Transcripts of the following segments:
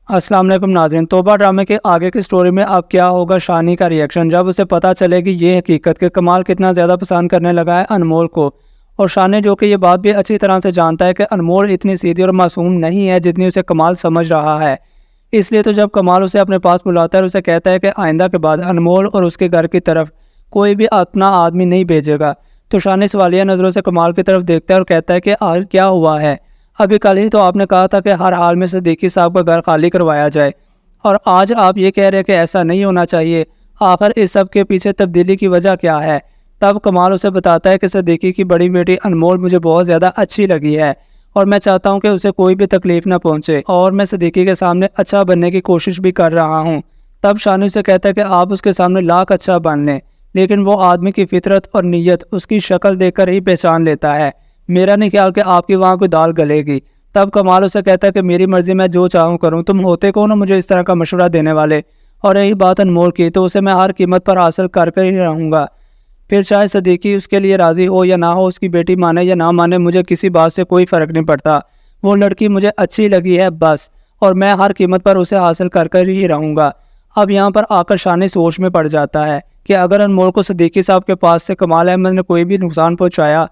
अस्सलाम वालेकुम नाज़रीन। तौबा ड्रामे के आगे की स्टोरी में अब क्या होगा शानी का रिएक्शन जब उसे पता चले कि ये हकीकत के कमाल कितना ज़्यादा पसंद करने लगा है अनमोल को। और शानी जो कि ये बात भी अच्छी तरह से जानता है कि अनमोल इतनी सीधी और मासूम नहीं है जितनी उसे कमाल समझ रहा है। इसलिए तो जब कमाल उसे अपने पास बुलाता है और उसे कहता है कि आइंदा के बाद अनमोल और उसके घर की तरफ कोई भी अपना आदमी नहीं भेजेगा, तो शानी सवालिया नज़रों से कमाल की तरफ देखता है और कहता है कि आखिर क्या हुआ है। अभी कल ही तो आपने कहा था कि हर हाल में सिद्दीकी साहब का घर खाली करवाया जाए, और आज आप ये कह रहे हैं कि ऐसा नहीं होना चाहिए। आखिर इस सब के पीछे तब्दीली की वजह क्या है? तब कमाल उसे बताता है कि सिद्दीकी की बड़ी बेटी अनमोल मुझे बहुत ज़्यादा अच्छी लगी है और मैं चाहता हूँ कि उसे कोई भी तकलीफ़ ना पहुँचे, और मैं सिद्दीकी के सामने अच्छा बनने की कोशिश भी कर रहा हूँ। तब शानी उसे कहता है कि आप उसके सामने लाख अच्छा बन लें, लेकिन वो आदमी की फितरत और नीयत उसकी शक्ल देखकर ही पहचान लेता है। मेरा नहीं ख्याल कि आपकी वहाँ कोई दाल गलेगी। तब कमाल उसे कहता है कि मेरी मर्ज़ी, मैं जो चाहूँ करूँ, तुम होते कौन हो मुझे इस तरह का मशवरा देने वाले? और रही बात अनमोल की, तो उसे मैं हर कीमत पर हासिल कर कर ही रहूँगा। फिर चाहे सिद्दीकी उसके लिए राज़ी हो या ना हो, उसकी बेटी माने या ना माने, मुझे किसी बात से कोई फ़र्क नहीं पड़ता। वो लड़की मुझे अच्छी लगी है बस, और मैं हर कीमत पर उसे हासिल कर कर ही रहूँगा। अब यहाँ पर आकर शानी सोच में पड़ जाता है कि अगर अनमोल को सिद्दीकी साहब के पास से कमाल अहमद ने कोई भी नुकसान पहुँचाया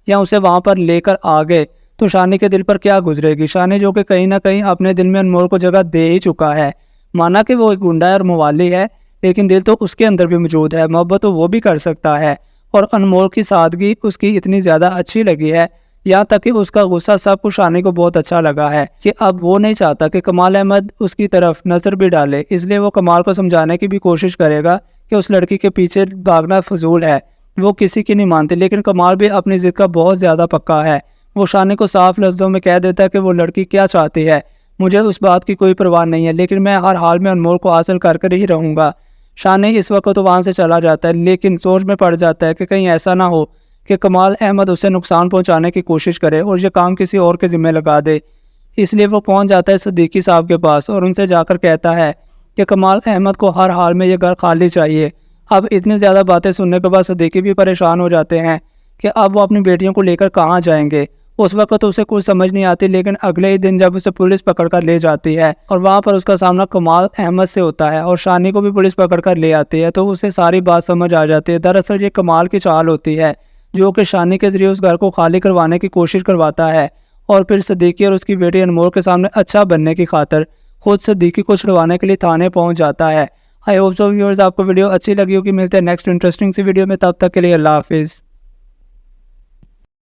या उसे वहाँ पर लेकर आ गए, तो शानी के दिल पर क्या गुजरेगी। शानी जो कि कहीं ना कहीं अपने दिल में अनमोल को जगह दे ही चुका है। माना कि वो एक गुंडा है और मवाली है, लेकिन दिल तो उसके अंदर भी मौजूद है, मोहब्बत तो वो भी कर सकता है। और अनमोल की सादगी उसकी इतनी ज़्यादा अच्छी लगी है, यहाँ तक कि उसका गुस्सा सब कुछ शानी को बहुत अच्छा लगा है कि अब वो नहीं चाहता कि कमाल अहमद उसकी तरफ नज़र भी डाले। इसलिए वो कमाल को समझाने की भी कोशिश करेगा कि उस लड़की के पीछे भागना फजूल है, वो किसी की नहीं मानती। लेकिन कमाल भी अपनी ज़िद का बहुत ज़्यादा पक्का है। वो शानी को साफ लफ्ज़ों में कह देता है कि वो लड़की क्या चाहती है, मुझे उस बात की कोई परवाह नहीं है, लेकिन मैं हर हाल में अनमोल को हासिल कर कर ही रहूँगा। शानी इस वक्त तो वहाँ से चला जाता है, लेकिन सोच में पड़ जाता है कि कहीं ऐसा ना हो कि कमाल अहमद उसे नुकसान पहुँचाने की कोशिश करे और ये काम किसी और के ज़िम्मे लगा दे। इसलिए वो पहुँच जाता है सिद्दीकी साहब के पास और उनसे जाकर कहता है कि कमाल अहमद को हर हाल में ये घर खाली चाहिए। अब इतनी ज़्यादा बातें सुनने के बाद सिद्दीकी भी परेशान हो जाते हैं कि अब वो अपनी बेटियों को लेकर कहाँ जाएंगे। उस वक्त तो उसे कुछ समझ नहीं आती, लेकिन अगले ही दिन जब उसे पुलिस पकड़ कर ले जाती है और वहाँ पर उसका सामना कमाल अहमद से होता है और शानी को भी पुलिस पकड़ कर ले आती है, तो उसे सारी बात समझ आ जाती है। दरअसल ये कमाल की चाल होती है जो कि शानी के जरिए उस घर को खाली करवाने की कोशिश करवाता है और फिर सिद्दीकी और उसकी बेटी अनमोल के सामने अच्छा बनने की खातिर खुद सिद्दीकी को छुड़वाने के लिए थाने पहुँच जाता है। आई होप सो व्यूअर्स आपको वीडियो अच्छी लगी होगी। मिलते हैं नेक्स्ट इंटरेस्टिंग सी वीडियो में, तब तक के लिए अल्लाह हाफिज़।